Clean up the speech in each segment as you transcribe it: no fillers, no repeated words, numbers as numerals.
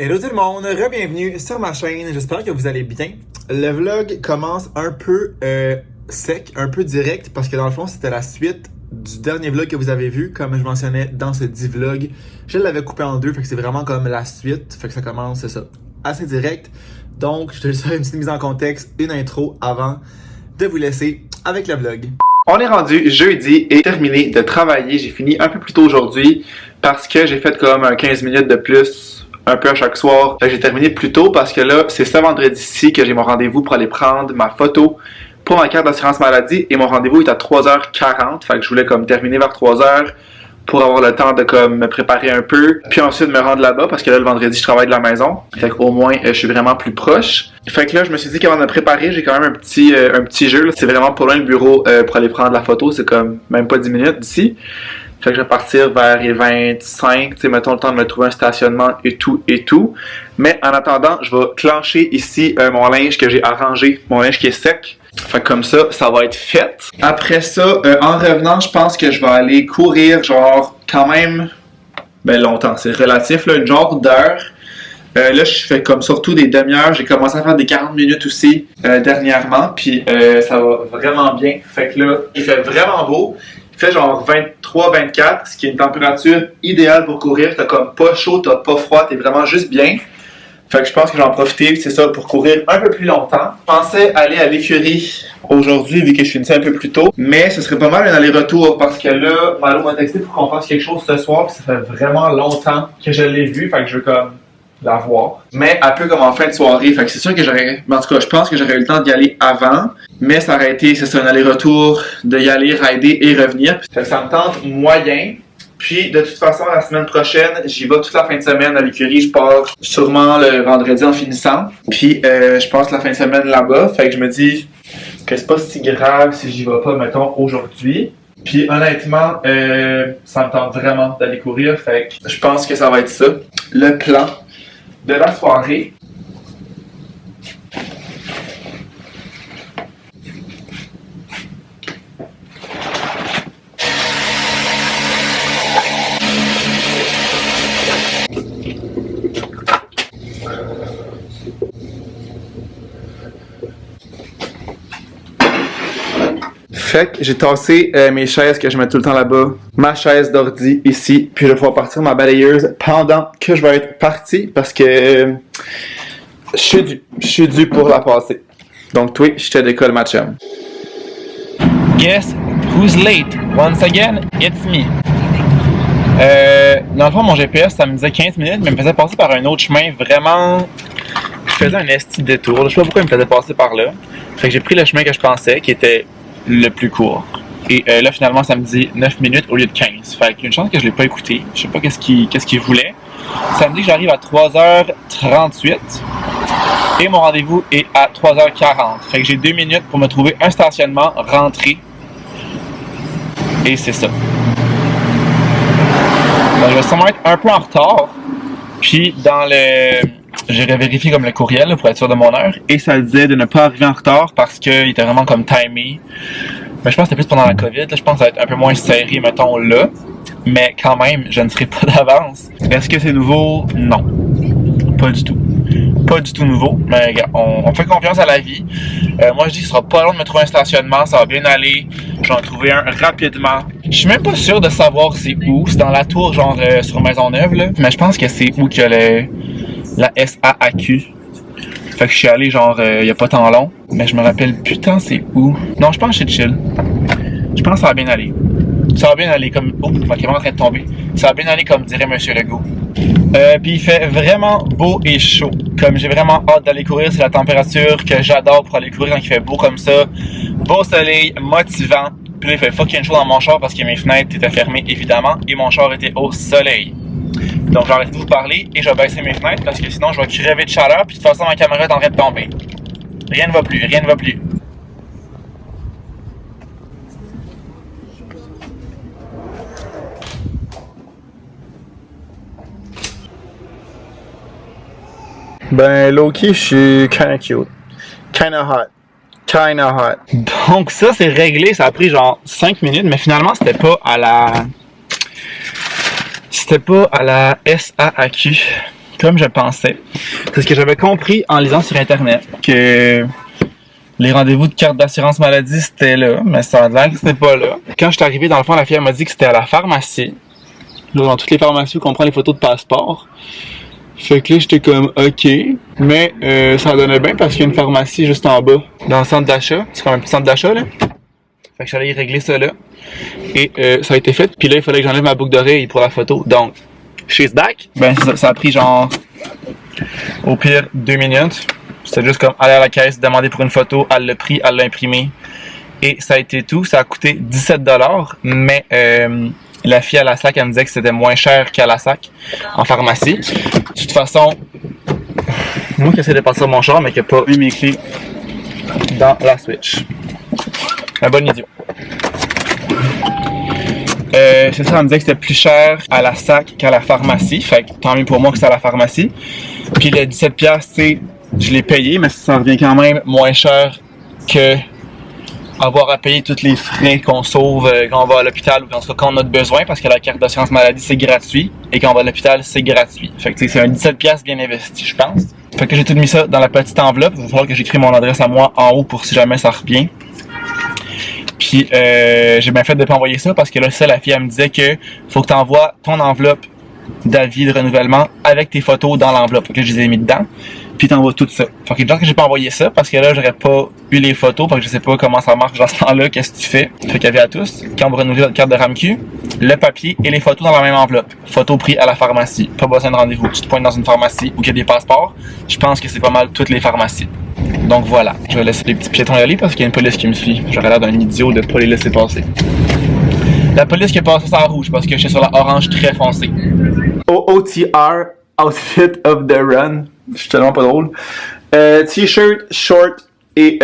Hello tout le monde, re-bienvenue sur ma chaîne, j'espère que vous allez bien. Le vlog commence un peu sec, un peu direct, parce que dans le fond c'était la suite du dernier vlog que vous avez vu, comme je mentionnais dans ce 10 vlog. Je l'avais coupé en deux, fait que c'est vraiment comme la suite, fait que ça commence, c'est ça, assez direct. Donc je te fais une petite mise en contexte, une intro avant de vous laisser avec le vlog. On est rendu jeudi et terminé de travailler, j'ai fini un peu plus tôt aujourd'hui parce que j'ai fait comme un 15 minutes de plus un peu à chaque soir. J'ai terminé plus tôt parce que là, c'est ce vendredi-ci que j'ai mon rendez-vous pour aller prendre ma photo pour ma carte d'assurance maladie et mon rendez-vous est à 3h40. Fait que je voulais comme terminer vers 3h pour avoir le temps de comme me préparer un peu, puis ensuite me rendre là-bas parce que là, le vendredi, je travaille de la maison. Fait qu'au moins, je suis vraiment plus proche. Fait que là, je me suis dit qu'avant de me préparer, j'ai quand même un petit jeu. Là. C'est vraiment pas loin le bureau pour aller prendre la photo. C'est comme même pas 10 minutes d'ici. Fait que je vais partir vers les 25, tu sais, mettons le temps de me trouver un stationnement et tout. Mais en attendant, je vais clencher ici mon linge que j'ai arrangé, mon linge qui est sec. Fait que comme ça va être fait. Après ça, en revenant, je pense que je vais aller courir, genre, quand même, longtemps. C'est relatif, là, une genre d'heure. Là, je fais comme surtout des demi-heures. J'ai commencé à faire des 40 minutes aussi dernièrement. Puis ça va vraiment bien. Fait que là, il fait vraiment beau. Il fait genre 23-24, ce qui est une température idéale pour courir. T'as comme pas chaud, t'as pas froid, t'es vraiment juste bien. Fait que je pense que j'en profite, c'est ça, pour courir un peu plus longtemps. Je pensais aller à l'écurie aujourd'hui, vu que je finissais un peu plus tôt. Mais ce serait pas mal un aller-retour, parce que là, Malo m'a texté pour qu'on fasse quelque chose ce soir, puis ça fait vraiment longtemps que je l'ai vu, fait que je veux comme la voir. Mais un peu comme en fin de soirée, fait que c'est sûr que j'aurais... En tout cas, je pense que j'aurais eu le temps d'y aller avant. Mais ça aurait été, c'est ça, un aller-retour, d'y aller, rider et revenir. Fait que ça me tente moyen. Puis, de toute façon, la semaine prochaine, j'y vais toute la fin de semaine à l'écurie. Je pars sûrement le vendredi en finissant. Puis, je passe la fin de semaine là-bas. Fait que je me dis que c'est pas si grave si j'y vais pas, mettons, aujourd'hui. Puis, honnêtement, ça me tente vraiment d'aller courir. Fait que je pense que ça va être ça. Le plan de la soirée. Fait que j'ai tassé mes chaises que je mets tout le temps là-bas, ma chaise d'ordi ici, puis je vais pouvoir partir ma balayeuse pendant que je vais être parti parce que je suis dû pour la passer. Donc toi, je te décolle ma chum. Guess who's late? Once again, it's me. Dans le fond, mon GPS, ça me disait 15 minutes, mais il me faisait passer par un autre chemin vraiment... Je faisais un esti détour. Je sais pas pourquoi il me faisait passer par là. Fait que j'ai pris le chemin que je pensais, qui était le plus court. Et là, finalement, ça me dit 9 minutes au lieu de 15. Fait qu'il y a une chance que je l'ai pas écouté. Je sais pas qu'est-ce qu'il voulait. Ça me dit que j'arrive à 3h38. Et mon rendez-vous est à 3h40. Fait que j'ai 2 minutes pour me trouver un stationnement, rentrer. Et c'est ça. Donc, je vais sûrement être un peu en retard. Puis, dans le... J'ai vérifié comme le courriel là, pour être sûr de mon heure. Et ça disait de ne pas arriver en retard parce qu'il était vraiment comme timé. Mais je pense que c'était plus pendant la COVID. Là, je pense que ça va être un peu moins serré, mettons, là. Mais quand même, je ne serai pas d'avance. Est-ce que c'est nouveau? Non. Pas du tout. Pas du tout nouveau. Mais regarde, on fait confiance à la vie. Moi, je dis que ce sera pas long de me trouver un stationnement. Ça va bien aller. Je vais en trouver un rapidement. Je suis même pas sûr de savoir c'est où. C'est dans la tour, genre sur Maisonneuve, là. Mais je pense que c'est où qu'il y a la SAAQ. Fait que je suis allé genre il y a pas tant long. Mais je me rappelle putain c'est où. Non, je pense que c'est chill. Je pense que ça va bien aller. Ça va bien aller comme... Oh, ma caméra est en train de tomber. Ça va bien aller comme dirait Monsieur Legault. Puis il fait vraiment beau et chaud. Comme j'ai vraiment hâte d'aller courir, c'est la température que j'adore pour aller courir quand il fait beau comme ça. Beau soleil, motivant. Puis là, il fait fucking chaud dans mon char parce que mes fenêtres étaient fermées évidemment et mon char était au soleil. Donc j'arrête de vous parler et je vais baisser mes fenêtres parce que sinon je vais crever de chaleur puis de toute façon ma caméra est en train de tomber. Rien ne va plus, rien ne va plus. Ben, low-key, je suis kinda cute. Kinda hot. Donc ça c'est réglé, ça a pris genre 5 minutes mais finalement c'était pas à la SAAQ. comme je pensais. C'est ce que j'avais compris en lisant sur Internet, que les rendez-vous de carte d'assurance maladie, c'était là, mais ça a l'air que c'était pas là. Quand je suis arrivé, dans le fond, la fille elle m'a dit que c'était à la pharmacie. Là, dans toutes les pharmacies où on prend les photos de passeport. Fait que là, j'étais comme OK, mais ça donnait bien parce qu'il y a une pharmacie juste en bas. Dans le centre d'achat, c'est comme un petit centre d'achat, là. Fait que j'allais y régler ça là. Et ça a été fait. Puis là, il fallait que j'enlève ma boucle d'oreille pour la photo. Donc, she's back. Ben, ça a pris genre, au pire, 2 minutes. C'était juste comme aller à la caisse, demander pour une photo, elle l'a pris, elle l'a imprimé. Et ça a été tout. Ça a coûté 17$, mais la fille à la SAC, elle me disait que c'était moins cher qu'à la SAC en pharmacie. De toute façon, moi qui essaie de partir mon char, mais qui n'a pas eu mes clés dans la Switch. Un bon idiot. C'est ça, elle me disait que c'était plus cher à la SAC qu'à la pharmacie. Fait que tant mieux pour moi que c'est à la pharmacie. Puis le 17$, tu sais, je l'ai payé, mais ça revient quand même moins cher que avoir à payer tous les frais qu'on sauve quand on va à l'hôpital ou quand on a besoin, parce que la carte d'assurance maladie, c'est gratuit, et quand on va à l'hôpital, c'est gratuit. Fait que c'est un 17$ bien investi, je pense. Fait que j'ai tout mis ça dans la petite enveloppe. Il va falloir que j'écris mon adresse à moi en haut pour si jamais ça revient. Puis j'ai bien fait de ne pas envoyer ça parce que là, ça, la fille, elle me disait que faut que tu envoies ton enveloppe d'avis de renouvellement avec tes photos dans l'enveloppe. Fait que je les ai mis dedans. Puis t'envoies tout ça. Fait que genre que j'ai pas envoyé ça parce que là, j'aurais pas eu les photos. Fait que je sais pas comment ça marche dans ce temps-là, qu'est-ce que tu fais. Fait qu'il y avait à tous, quand vous renouvelez votre carte de RAMQ, le papier et les photos dans la même enveloppe. Photos prises à la pharmacie. Pas besoin de rendez-vous. Tu te pointes dans une pharmacie où il y a des passeports. Je pense que c'est pas mal toutes les pharmacies. Donc voilà. Je vais laisser les petits piétons y aller parce qu'il y a une police qui me suit. J'aurais l'air d'un idiot de pas les laisser passer. La police qui est passée sur la rouge parce que je suis sur la orange très foncée. OOTR, Outfit of the Run. Je suis tellement pas drôle. T-shirt, short et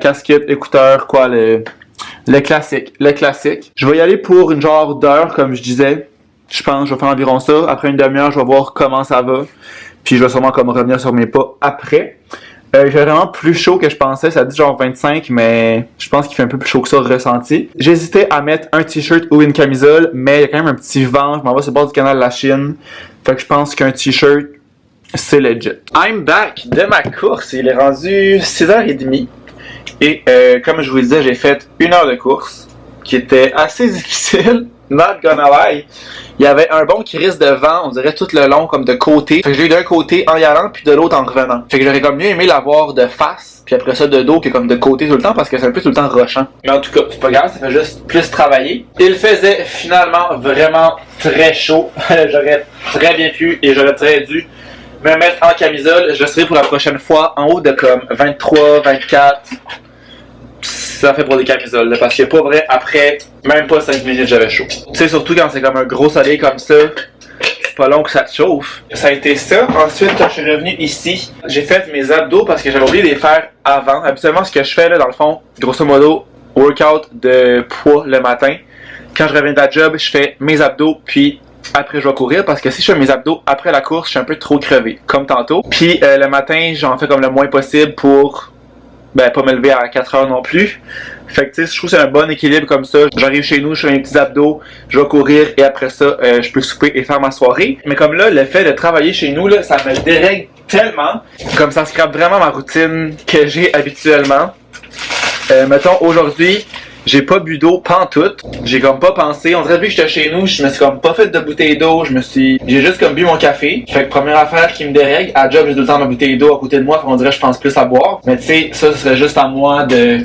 casquette, écouteurs, quoi, le classique. Le classique. Je vais y aller pour une genre d'heure, comme je disais. Je pense que je vais faire environ ça. Après une demi-heure, je vais voir comment ça va. Puis je vais sûrement comme revenir sur mes pas après. J'ai vraiment plus chaud que je pensais. Ça dit genre 25, mais je pense qu'il fait un peu plus chaud que ça ressenti. J'hésitais à mettre un t-shirt ou une camisole, mais il y a quand même un petit vent. Je m'en vais sur le bord du canal de la Chine. Fait que je pense qu'un t-shirt, c'est legit. I'm back de ma course. Il est rendu 6h30. Et comme je vous le disais, j'ai fait 1 heure de course qui était assez difficile. Not gonna lie. Il y avait un bon qui risque de vent, on dirait tout le long, comme de côté. Fait que j'ai eu d'un côté en y allant, puis de l'autre en revenant. Fait que j'aurais comme mieux aimé l'avoir de face, puis après ça de dos, que comme de côté tout le temps, parce que c'est un peu tout le temps rushant. Mais en tout cas, c'est pas grave, ça fait juste plus travailler. Il faisait finalement vraiment très chaud. J'aurais très bien pu et j'aurais très dû me mettre en camisole. Je serai pour la prochaine fois en haut de comme 23, 24... Ça fait pour des camisoles, là, parce que pas vrai, après même pas 5 minutes j'avais chaud. Tu sais, surtout quand c'est comme un gros soleil comme ça, c'est pas long que ça te chauffe. Ça a été ça. Ensuite, quand je suis revenu ici, j'ai fait mes abdos parce que j'avais oublié de les faire avant. Habituellement, ce que je fais là, dans le fond, grosso modo, workout de poids le matin. Quand je reviens de la job, je fais mes abdos, puis après je vais courir parce que si je fais mes abdos après la course, je suis un peu trop crevé, comme tantôt. Puis le matin, j'en fais comme le moins possible pour pas me lever à 4 heures non plus. Fait que tu sais, je trouve que c'est un bon équilibre comme ça. J'arrive chez nous, je fais mes petits abdos, je vais courir et après ça, je peux souper et faire ma soirée. Mais comme là, le fait de travailler chez nous, là, ça me dérègle tellement. Comme ça scrape vraiment ma routine que j'ai habituellement. Mettons, aujourd'hui, j'ai pas bu d'eau pantoute. J'ai comme pas pensé. On dirait que j'étais chez nous, je me suis comme pas fait de bouteille d'eau. J'ai juste comme bu mon café. Fait que première affaire qui me dérègle, à job, j'ai tout le temps ma bouteille d'eau à côté de moi. On dirait que je pense plus à boire. Mais tu sais, ça, ce serait juste à moi de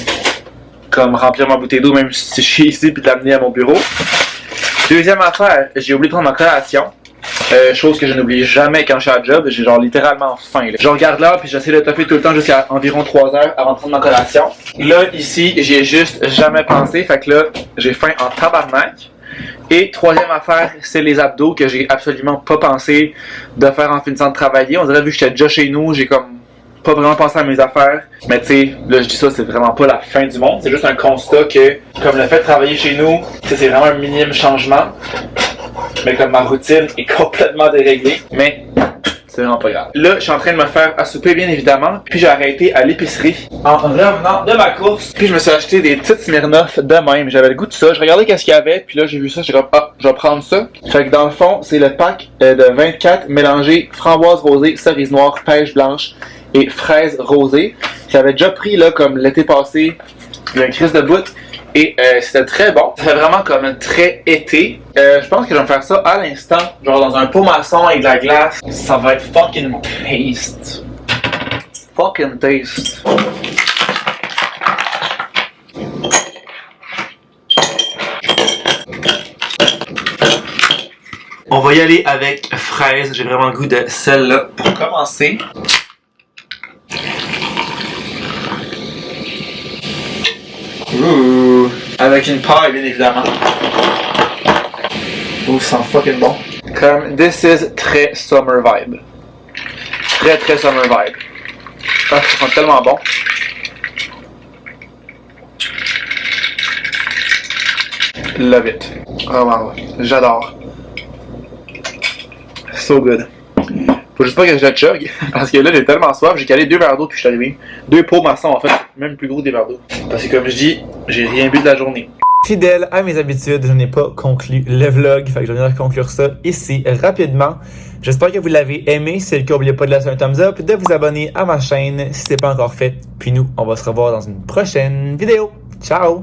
comme remplir ma bouteille d'eau, même si je suis ici, puis de l'amener à mon bureau. Deuxième affaire, j'ai oublié de prendre ma collation. Chose que je n'oublie jamais quand je suis à job, j'ai genre littéralement faim. Là. Je regarde l'heure puis j'essaie de toffer tout le temps jusqu'à environ 3 heures avant de prendre ma collation. Là, ici, j'y ai juste jamais pensé, fait que là, j'ai faim en tabarnak. Et troisième affaire, c'est les abdos que j'ai absolument pas pensé de faire en finissant de travailler. On dirait vu que j'étais déjà chez nous, j'ai comme pas vraiment pensé à mes affaires. Mais tu sais, là je dis ça, c'est vraiment pas la fin du monde. C'est juste un constat que, comme le fait de travailler chez nous, c'est vraiment un minime changement. Mais comme ma routine est complètement déréglée. Mais C'est vraiment pas grave. Là, je suis en train de me faire à souper, bien évidemment. Puis j'ai arrêté à l'épicerie en revenant de ma course. Puis je me suis acheté des petites Smirnoff de même. J'avais le goût de ça. Je regardais qu'est-ce qu'il y avait. Puis là, j'ai vu ça. J'ai dit, ah, je vais prendre ça. Fait que dans le fond, c'est le pack de 24 mélangé framboise rosée, cerise noire, pêche blanche et fraise rosée. J'avais déjà pris là comme l'été passé. Il y a une crise de bout. Et c'était très bon. Ça fait vraiment comme très été. Je pense que je vais me faire ça à l'instant. Genre dans un pot maçon avec de la glace. Ça va être fucking taste. Fucking taste. On va y aller avec fraise. J'ai vraiment le goût de celle-là pour commencer. Ouh, avec une paille, bien évidemment. Ouh, ça sent fucking bon. Comme, this is très summer vibe. Très, très summer vibe. Ah, ça sent tellement bon. Love it. Vraiment, j'adore. So good. Faut juste pas que je le chug, parce que là j'ai tellement soif, j'ai calé 2 verres d'eau puis je suis arrivé. 2 pots maçons en fait, même plus gros des verres d'eau. Parce que comme je dis, j'ai rien bu de la journée. Fidèle à mes habitudes, je n'ai pas conclu le vlog, fait que je vais venir conclure ça ici rapidement. J'espère que vous l'avez aimé, si c'est le cas, n'oubliez pas de laisser un thumbs up, de vous abonner à ma chaîne si ce n'est pas encore fait. Puis nous, on va se revoir dans une prochaine vidéo. Ciao!